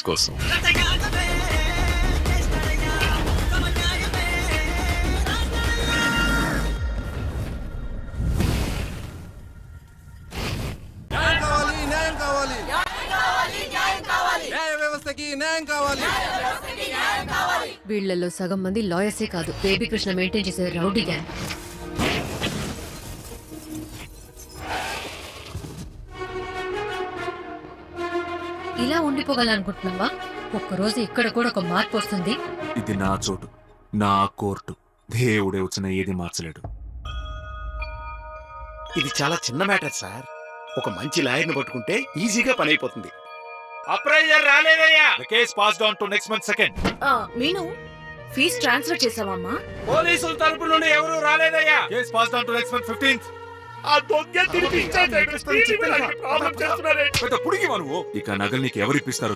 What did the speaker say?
కోసం వీళ్లలో సగం మంది లాయర్సే కాదు, బేబీ కృష్ణ మెయింటైన్ చేసే రౌడీ గ్యాంగ్. ఇలా ఉండిపోగలనుకుంటున్నావా? ఒక్కరోజు ఇక్కడ కూడా ఒక మార్పు వస్తుంది. ఇది నా చోటు, నా కోర్టు. దేవుడే వచ్చిన ఏది మార్చలేడు. ఇది చాలా చిన్న మ్యాటర్ సార్. ఒక మంచి లాయర్ని పట్టుకుంటే ఈజీగా పని అయిపోతుంది. Appraiser రాలేదయ్యా. The case passed on to next month 2nd. మీను ఫీజ్ ట్రాన్స్ఫర్ చేసావమ్మా? పోలీసుల తరపు నుండి ఎవరు రాలేదయ్యా. Case passed on to next month 15th. ఆ దొంగ తిరిగి పెద్ద పుడిగి నువ్వు. ఇక నగలు నీకు ఎవరు ఇప్పిస్తారు?